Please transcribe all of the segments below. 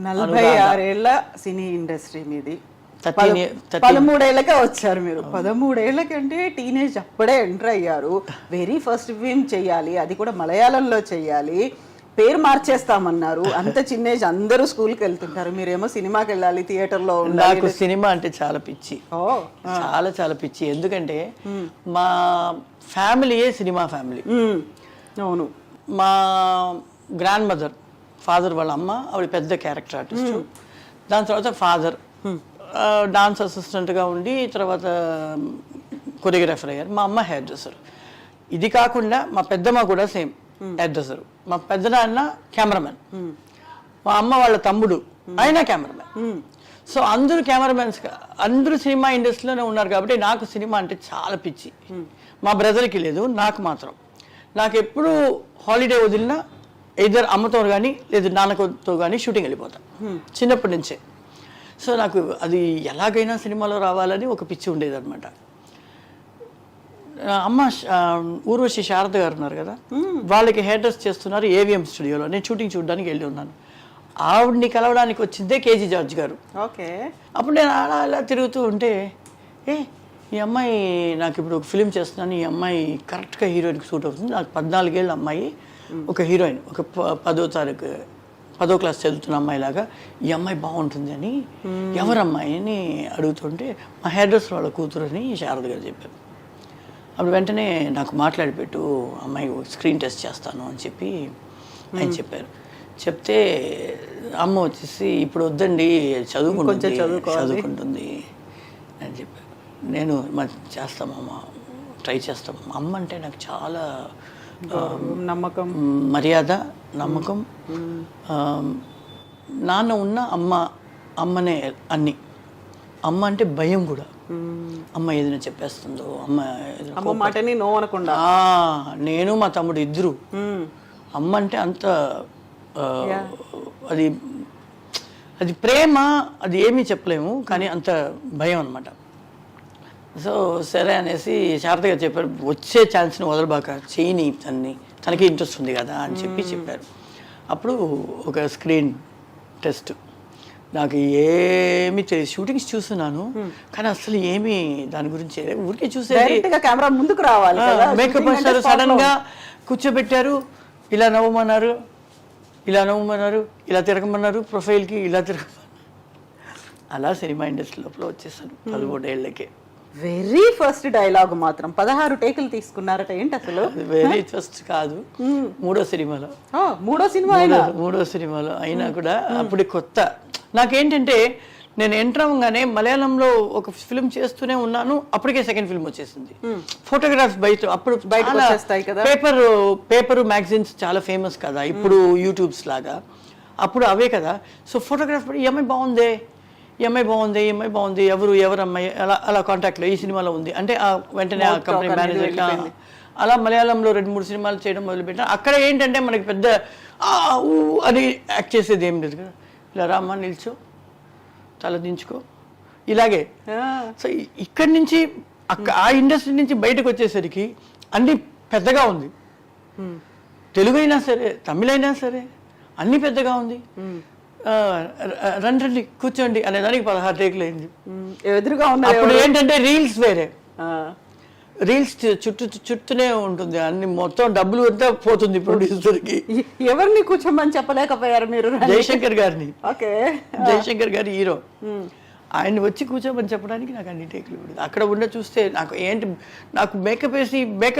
46 ఏళ్ల cine industry మీది. 13 ఏళ్ళకే వచ్చారు మీరు. 13 ఏళ్ళకంటే టీనేజ్ అప్పుడే ఎంటర్ అయ్యారు. వెరీ ఫస్ట్ ఫిల్మ్ చెయ్యాలి, అది కూడా మలయాళంలో చెయ్యాలి, పేరు మార్చేస్తామన్నారు. అంత చిన్న ఏజ్, అందరూ స్కూల్కి వెళ్తుంటారు, మీరేమో సినిమాకి వెళ్ళాలి, థియేటర్లో ఉండాలి. నాకు సినిమా అంటే చాలా పిచ్చి, చాలా చాలా పిచ్చి. ఎందుకంటే మా ఫ్యామిలీయే సినిమా ఫ్యామిలీ. అవును. మా గ్రాండ్ మదర్, ఫాదర్ వాళ్ళ అమ్మ, ఆవిడ పెద్ద క్యారెక్టర్ ఆర్టిస్ట్. దాని తర్వాత ఫాదర్ డాన్స్ అసిస్టెంట్గా ఉండి తర్వాత కొరియోగ్రాఫర్ అయ్యారు. మా అమ్మ హెయిర్ డ్రెస్సర్. ఇది కాకుండా మా పెద్దమ్మ కూడా సేమ్ హెయిర్ డ్రెస్సర్. మా పెద్దనాన్న కెమెరామెన్, మా అమ్మ వాళ్ళ తమ్ముడు ఆయన కెమెరామెన్. సో అందరూ కెమెరామెన్స్, అందరూ సినిమా ఇండస్ట్రీలోనే ఉన్నారు. కాబట్టి నాకు సినిమా అంటే చాలా పిచ్చి. మా బ్రదర్కి లేదు, నాకు మాత్రం. నాకు ఎప్పుడు హాలిడే వదిలినా ఇద్దరు అమ్మతో కానీ లేదు నాన్నతో కానీ షూటింగ్ వెళ్ళిపోతాను చిన్నప్పటి నుంచే. సో నాకు అది ఎలాగైనా సినిమాలో రావాలని ఒక పిచ్చి ఉండేది అనమాట. అమ్మ ఊర్వశి శారద గారు ఉన్నారు కదా, వాళ్ళకి హెయిర్ డ్రెస్ చేస్తున్నారు ఏవిఎం స్టూడియోలో. నేను షూటింగ్ చూడడానికి వెళ్ళి ఉన్నాను. ఆవిడ్ని కలవడానికి వచ్చిందే కేజీ జార్జ్ గారు. ఓకే. అప్పుడు నేను అలా అలా తిరుగుతూ ఉంటే, ఈ అమ్మాయి నాకు ఇప్పుడు ఒక ఫిలిం చేస్తున్నాను, ఈ అమ్మాయి కరెక్ట్గా హీరోయిన్కి సూట్ అవుతుంది. నాకు 14 ఏళ్ళ అమ్మాయి, ఒక హీరోయిన్, ఒక 10వ క్లాస్ చదువుతున్న అమ్మాయిలాగా ఈ అమ్మాయి బాగుంటుంది అని, ఎవరమ్మాయి అని అడుగుతుంటే మా హెయిర్ డ్రెస్ వాళ్ళ కూతురు అని శారద గారు చెప్పారు. అప్పుడు వెంటనే నాకు మాట్లాడిపెట్టు, అమ్మాయి స్క్రీన్ టెస్ట్ చేస్తాను అని చెప్పి ఆయన చెప్పారు. చెప్తే అమ్మ వచ్చేసి ఇప్పుడు వద్దండి, చదువుకుంటుంది అని చెప్పారు. నేను చేస్తామమ్మ, ట్రై చేస్తామమ్మ. అమ్మ అంటే నాకు చాలా నమ్మకం, మర్యాద, నమ్మకం. నాన్న ఉన్న అమ్మనే అన్ని. అమ్మ అంటే భయం కూడా. అమ్మ ఏదైనా చెప్పేస్తుందో, అమ్మ మాటని నో అనకుండా. నేను మా తమ్ముడు ఇద్దరు అమ్మ అంటే అంత అది ప్రేమ, అది ఏమీ చెప్పలేము, కానీ అంత భయం అనమాట. సో సరే అనేసి శారదగా చెప్పారు, వచ్చే ఛాన్స్ని వదలబాక, చేయని తనకి ఇంట్రెస్ట్ ఉంది కదా అని చెప్పారు. అప్పుడు ఒక స్క్రీన్ టెస్ట్, నాకు ఏమి తెలియదు. షూటింగ్స్ చూస్తున్నాను కానీ అసలు ఏమి దాని గురించి ఊరికే చూసేది. కెమెరా ముందుకు రావాలి, మేకప్ వేస్తారు, సడన్గా కూర్చోబెట్టారు, ఇలా నవ్వమన్నారు, ఇలా తిరగమన్నారు, ప్రొఫైల్కి ఇలా తిరగమన్నారు. అలా సినిమా ఇండస్ట్రీ లోపల వచ్చేసాను 13 ఏళ్ళకే. వెరీ ఫస్ట్ డైలాగ్ మాత్రం 16 టేకులు తీసుకున్నారట. ఏంటి అసలు? వెరీ ఫస్ట్ కాదు, మూడో సినిమాలో. మూడో సినిమాలో అయినా కూడా అప్పుడు కొత్త. నాకేంటంటే నేను ఎంటర్ అవ్వగానే మలయాళంలో ఒక ఫిల్మ్ చేస్తూనే ఉన్నాను, అప్పటికే సెకండ్ ఫిల్మ్ వచ్చేసింది. ఫోటోగ్రాఫ్స్ అప్పుడు పేపర్ మ్యాగజైన్స్ చాలా ఫేమస్ కదా ఇప్పుడు యూట్యూబ్స్ లాగా, అప్పుడు అవే కదా. సో ఫోటోగ్రాఫ్ ఈ అమ్మాయి బాగుంది, ఈ అమ్మాయి బాగుంది, ఎవరు అమ్మాయి, అలా కాంటాక్ట్లో ఈ సినిమాలో ఉంది అంటే వెంటనే ఆ కంపెనీ మేనేజర్. అలా మలయాళంలో 2-3 సినిమాలు చేయడం మొదలుపెట్టాను. అక్కడ ఏంటంటే మనకి పెద్ద అని యాక్ట్ చేసేది ఏం లేదు కదా. ఇలా రామ్మా, నిల్చో, తల దించుకో, ఇలాగే. సో ఇక్కడి నుంచి ఆ ఇండస్ట్రీ నుంచి బయటకు వచ్చేసరికి అన్నీ పెద్దగా ఉంది. తెలుగు అయినా సరే, తమిళ అయినా సరే అన్నీ పెద్దగా ఉంది. రండి కూర్చోండి అనేదానికి 16 టేకులు అయింది. ఎదురుగా అప్పుడు ఏంటంటే రీల్స్ వేరే, రీల్స్ చుట్టూనే ఉంటుంది, అన్ని మొత్తం డబ్బులు అంతా పోతుంది ప్రొడ్యూసర్కి. ఎవరిని కూర్చోమని చెప్పలేకపోయారు మీరు? జయశంకర్ గారిని. ఓకే. జయశంకర్ గారి హీరో, ఆయన వచ్చి కూర్చోమని చెప్పడానికి నాకు అన్ని టేకులు. అక్కడ చూస్తే నాకు మేకప్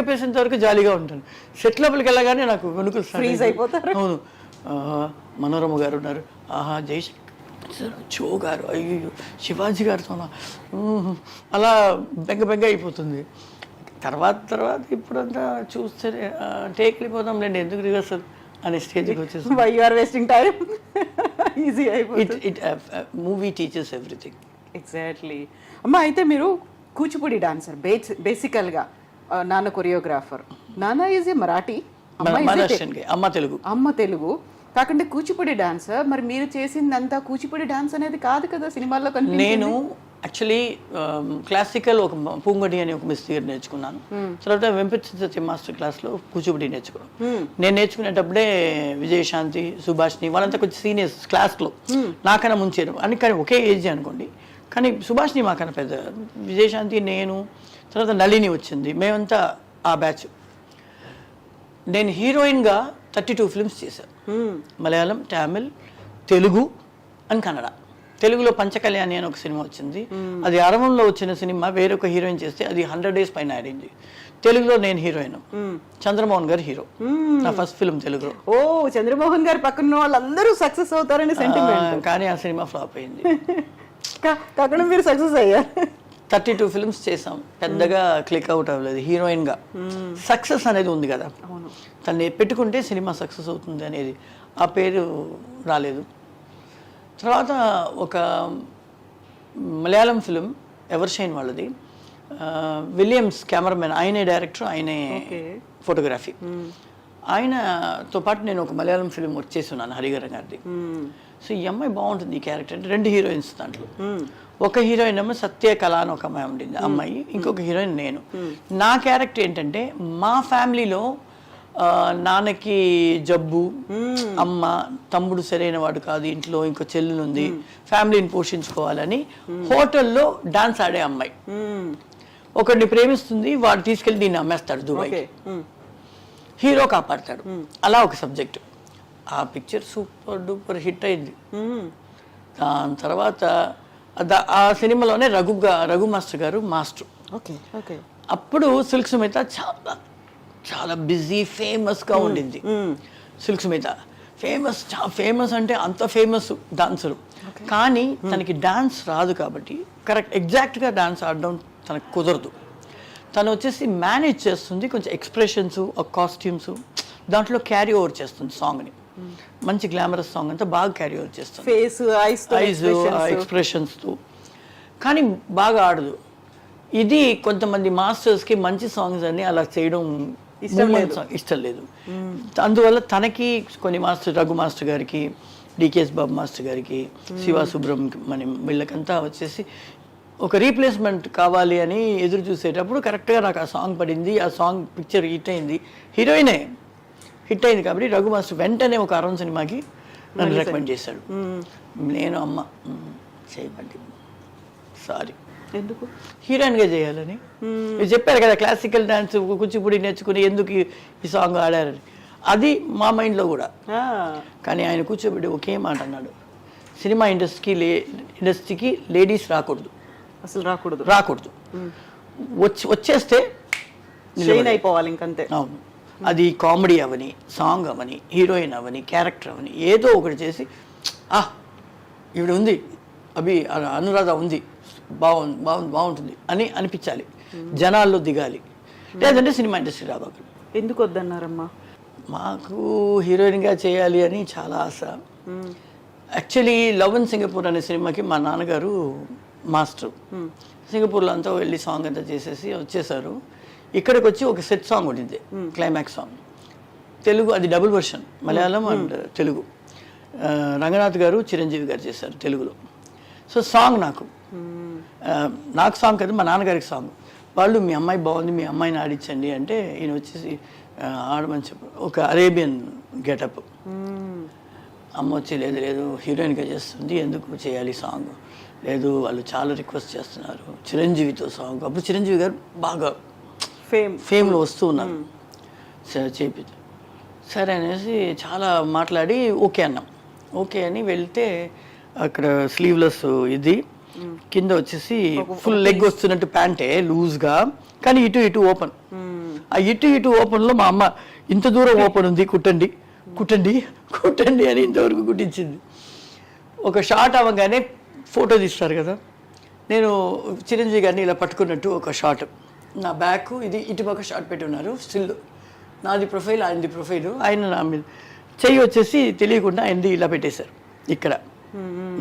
వేసేంత వరకు జాలీగా ఉంటాను. సెట్ లోపలికి వెళ్ళగానే నాకు వెనుకలు ఫ్రీజ్ అయిపోతారు. అవును. మనోరమ గారు ఉన్నారు, జయశంకర్, చో గారు, అయ్యో శివాజీ గారితో అలా బెంగ అయిపోతుంది. తర్వాత ఇప్పుడంతా చూస్తే టేక్ వెళ్ళిపోదాంలేండి, ఎందుకు రిహర్సల్ అనే స్టేజ్కి వచ్చేసి మూవీ టీచర్స్ ఎవ్రీథింగ్. ఎగ్జాక్ట్లీ. అమ్మ, అయితే మీరు కూచిపూడి డాన్సర్ బేసికల్గా, నాన్న కొరియోగ్రాఫర్. నాన్న ఈజ్ ఏ మరాఠీ, అమ్మ తెలుగు కాకుండా కూచిపూడి డాన్సర్. మరి మీరు చేసిందంతా కూచిపూడి డాన్స్ అనేది కాదు కదా సినిమాల్లో. నేను యాక్చువల్లీ క్లాసికల్ ఒక పూంగడి అని ఒక మిస్ దగ్గర నేర్చుకున్నాను. తర్వాత వెంపతి మాస్టర్ క్లాస్లో కూచిపూడి నేర్చుకున్నాను. నేను నేర్చుకునేటప్పుడే విజయశాంతి, సుభాష్ని వాళ్ళంతా కొంచెం సీనియర్స్ క్లాస్లో నాకన్నా ముంచారు అని. కానీ ఒకే ఏజ్ అనుకోండి, కానీ సుభాష్ని మాకన్నా పెద్ద. విజయశాంతి, నేను, తర్వాత నళిని వచ్చింది, మేమంతా ఆ బ్యాచ్. నేను హీరోయిన్గా 32 ఫిల్మ్స్ చేశాను. మలయాళం, తమిళ్, తెలుగు అండ్ కన్నడ. తెలుగులో పంచకళ్యాణి అని ఒక సినిమా వచ్చింది, అది అరవంలో వచ్చిన సినిమా. వేరొక హీరోయిన్ చేస్తే అది 100 days పైన ఆడింది. తెలుగులో నేను హీరోయిన్, చంద్రమోహన్ గారు హీరో. నా ఫస్ట్ ఫిల్మ్ తెలుగులో. ఓ, చంద్రమోహన్ గారు పక్కన వాళ్ళందరూ సక్సెస్ అవుతారని సెంటిమెంట్. కానీ ఆ సినిమా ఫ్లాప్ అయింది. కాకుండా మీరు సక్సెస్ అయ్యారు. 32 ఫిల్మ్స్ చేసాం, పెద్దగా క్లిక్ అవుట్ అవ్వలేదు. హీరోయిన్గా సక్సెస్ అనేది ఉంది కదా, తను పెట్టుకుంటే సినిమా సక్సెస్ అవుతుంది అనేది ఆ పేరు రాలేదు. తర్వాత ఒక మలయాళం ఫిలిం ఎవర్షైన్ వాళ్ళది, విలియమ్స్ కెమెరామెన్, ఆయనే డైరెక్టర్, ఆయనే ఫోటోగ్రఫీ. ఆయనతో పాటు నేను ఒక మలయాళం ఫిలిం వర్క్ చేసి ఉన్నాను, హరిహరన్ గారిది. సో ఈ అమ్మాయి బాగుంటుంది ఈ క్యారెక్టర్ అంటే. 2 హీరోయిన్స్ దాంట్లో. ఒక హీరోయిన్ ఏమో సత్య కళ అని ఒక అమ్మాయి ఉండింది, అమ్మాయి. ఇంకొక హీరోయిన్ నేను. నా క్యారెక్టర్ ఏంటంటే, మా ఫ్యామిలీలో నాన్నకి జబ్బు, అమ్మ, తమ్ముడు సరైన వాడు కాదు, ఇంట్లో ఇంకో చెల్లెలు ఉంది, ఫ్యామిలీని పోషించుకోవాలని హోటల్లో డాన్స్ ఆడే అమ్మాయి. ఒకడిని ప్రేమిస్తుంది, వాడు తీసుకెళ్ళి దీన్ని అమ్మేస్తాడు దుబాయ్కి, హీరో కాపాడతాడు. అలా ఒక సబ్జెక్ట్. ఆ పిక్చర్ సూపర్ డూపర్ హిట్ అయింది. దాని తర్వాత ఆ సినిమాలోనే రఘు మాస్టర్ గారు మాస్టర్. అప్పుడు సిల్క్ సుమిత చాలా చాలా బిజీ ఫేమస్గా ఉండింది. సిల్క్ సుమిత ఫేమస్ అంటే అంత ఫేమస్ డాన్సరు, కానీ తనకి డాన్స్ రాదు కాబట్టి ఎగ్జాక్ట్గా డాన్స్ ఆడడం తనకు కుదరదు. తను వచ్చేసి మేనేజ్ చేస్తుంది, కొంచెం ఎక్స్ప్రెషన్స్, కాస్ట్యూమ్స్ దాంట్లో క్యారీ ఓవర్ చేస్తుంది సాంగ్ని. మంచి గ్లామరస్ సాంగ్ అంతా బాగా క్యారీ ఓవర్ చేస్తుంది, ఫేస్, ఐస్, ఎక్స్ప్రెషన్స్తో. కానీ బాగా ఆడదు. ఇది కొంతమంది మాస్టర్స్కి మంచి సాంగ్స్ అని అలా చేయడం ఇష్టం లేదు. అందువల్ల తనకి కొన్ని మాస్టర్, రఘు మాస్టర్ గారికి, డికేఎస్ బాబు మాస్టర్ గారికి, శివ సుబ్రహ్మణ్యం, వీళ్ళకంతా వచ్చేసి ఒక రీప్లేస్మెంట్ కావాలి అని ఎదురు చూసేటప్పుడు కరెక్ట్గా నాకు ఆ సాంగ్ పడింది. ఆ సాంగ్ పిక్చర్ హిట్ అయింది, హీరోయినే హిట్ అయింది. కాబట్టి రఘు మాస్టర్ వెంటనే ఒక అరవన్ సినిమాకి నన్ను రికమెండ్ చేశాడు. నేను అమ్మ చేయమండి, సారీ, ఎందుకు హీరోయిన్గా చేయాలని. మీరు చెప్పారు కదా క్లాసికల్ డాన్స్ కూచిపూడి నేర్చుకుని ఎందుకు ఈ సాంగ్ ఆడారని, అది మా మైండ్లో కూడా. కానీ ఆయన కూర్చోబెట్టి ఒకే మాట అన్నాడు, సినిమా ఇండస్ట్రీకి లేడీస్ రాకూడదు, అసలు రాకూడదు. వచ్చేస్తే షైన్ అయిపోవాలి ఇంకంతే. అవును, అది కామెడీ అవని, సాంగ్ అవని, హీరోయిన్ అవని, క్యారెక్టర్ అవని, ఏదో ఒకటి చేసి ఈవిడ ఉంది, అనురాధ ఉంది, బాగుంటుంది అని అనిపించాలి, జనాల్లో దిగాలి. లేదంటే సినిమా ఇండస్ట్రీ రావాలి. ఎందుకు వద్దన్నారమ్మా? మాకు హీరోయిన్గా చేయాలి అని చాలా ఆశ. యాక్చువల్లీ లవ్ ఇన్ సింగపూర్ అనే సినిమాకి మా నాన్నగారు మాస్టర్. సింగపూర్లో అంతా వెళ్ళి సాంగ్ అంతా చేసేసి వచ్చేసారు. ఇక్కడికి వచ్చి ఒక సెట్ సాంగ్ ఉండింది, క్లైమాక్స్ సాంగ్. తెలుగు, అది double version, Malayalam and Telugu. Ranganath గారు, చిరంజీవి గారు చేశారు తెలుగులో. సో సాంగ్ నాకు సాంగ్ కాదు, మా నాన్నగారికి సాంగ్. వాళ్ళు మీ అమ్మాయి బాగుంది, మీ అమ్మాయిని ఆడించండి అంటే ఈయన వచ్చేసి ఆడమని చెప్పు, ఒక అరేబియన్ గెటప్. అమ్మ వచ్చి లేదు హీరోయిన్గా చేస్తుంది, ఎందుకు చేయాలి సాంగ్, లేదు వాళ్ళు చాలా రిక్వెస్ట్ చేస్తున్నారు, చిరంజీవితో సాంగ్. అప్పుడు చిరంజీవి గారు బాగా ఫేమ్లో వస్తూ ఉన్నారు. సరే చేపించు, సరే అనేసి చాలా మాట్లాడి ఓకే అన్నాం. ఓకే అని వెళ్తే అక్కడ స్లీవ్లెస్ ఇది, కింద వచ్చేసి ఫుల్ లెగ్ వస్తున్నట్టు ప్యాంటే లూజ్గా, కానీ ఇటు ఓపెన్. ఆ ఇటు ఓపెన్లో మా అమ్మ ఇంత దూరం ఓపెన్ ఉంది, కుట్టండి అని ఇంతవరకు కుట్టించింది. ఒక షార్ట్ అవ్వగానే ఫోటో తీస్తారు కదా, నేను చిరంజీవి గారిని ఇలా పట్టుకున్నట్టు ఒక షాట్, నా బ్యాక్ ఇది ఇటుపక్క షాట్ పెట్టి ఉన్నారు, స్టిల్ నాది ప్రొఫైల్, ఆయనది ప్రొఫైల్. ఆయన నా మీద చెయ్యి వచ్చేసి తెలియకుండా ఆయనది ఇలా పెట్టేశారు, ఇక్కడ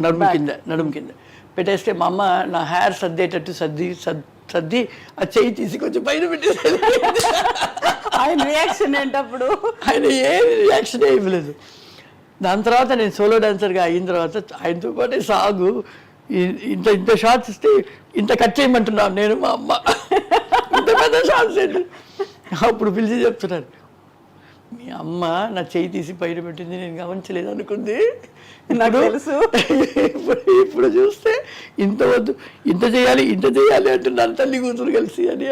నడుము కింద పెట్టేస్తే మా అమ్మ నా హెయిర్ సర్దేటట్టు సర్ది ఆ చెయ్యి తీసి కొంచెం పైన పెట్టేసారు. ఆయన రియాక్షన్ ఏంటప్పుడు? ఆయన ఏం రియాక్షన్ ఇవ్వలేదు. దాని తర్వాత నేను సోలో డాన్సర్గా అయిన తర్వాత ఆయనతో పాటే సాగు ఇంత ఇంత షార్ట్స్ ఇస్తే ఇంత కట్ చేయమంటున్నాను నేను మా అమ్మ, ఇంత పెద్ద షార్ట్స్ ఏంటి. అప్పుడు పిలిచి చెప్తున్నారు, మీ అమ్మ నా చెయ్యి తీసి బయట పెట్టింది, నేను గమనించలేదు అనుకుంది, నాకు తెలుసు. ఇప్పుడు చూస్తే ఇంత వద్దు, ఇంత చేయాలి అంటున్నారు తల్లి కూతురు కలిసి అని.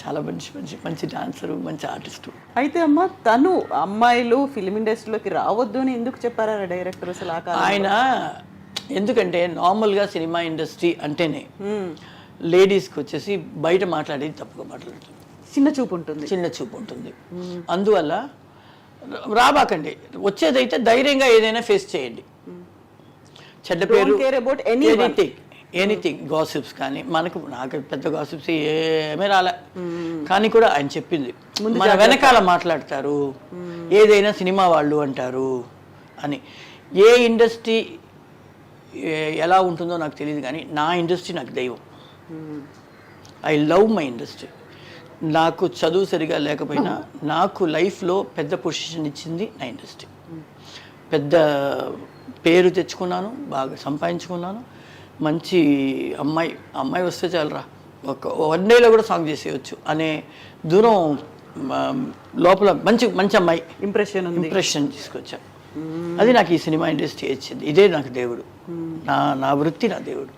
చాలా మంచి డాన్సరు, మంచి ఆర్టిస్టు. అయితే అమ్మ, తను అమ్మాయిలు ఫిలిం ఇండస్ట్రీలోకి రావద్దు అని ఎందుకు చెప్పారా డైరెక్టర్ అసలు? ఆయన ఎందుకంటే నార్మల్గా సినిమా ఇండస్ట్రీ అంటేనే లేడీస్కి వచ్చేసి బయట మాట్లాడేది తప్పుగా మాట్లాడుతుంది, చిన్న చూపు ఉంటుంది. అందువల్ల రాబాకండి, వచ్చేదైతే ధైర్యంగా ఏదైనా ఫేస్ చేయండి. చెడ్డ పేరు, ఎనీథింగ్ గాసిప్స్ కానీ, నాకు పెద్ద గాసిప్స్ ఏమీ రాలే, కానీ కూడా ఆయన చెప్పింది మన వెనకాల మాట్లాడతారు, ఏదైనా సినిమా వాళ్ళు అంటారు అని. ఏ ఇండస్ట్రీ ఎలా ఉంటుందో నాకు తెలియదు, కానీ నా ఇండస్ట్రీ నాకు దైవం. I love my industry. నాకు చదువు సరిగా లేకపోయినా నాకు లైఫ్లో పెద్ద పొజిషన్ ఇచ్చింది నా ఇండస్ట్రీ. పెద్ద పేరు తెచ్చుకున్నాను, బాగా సంపాదించుకున్నాను. మంచి అమ్మాయి వస్తే చాలరా, ఒక 1 డేలో కూడా సాంగ్ చేసేయచ్చు అనే దూరం లోపల మంచి అమ్మాయి ఇంప్రెషన్ తీసుకొచ్చా. అది నాకు ఈ సినిమా ఇండస్ట్రీ ఇచ్చింది. ఇదే నాకు దేవుడు, నా వృత్తి నా దేవుడు.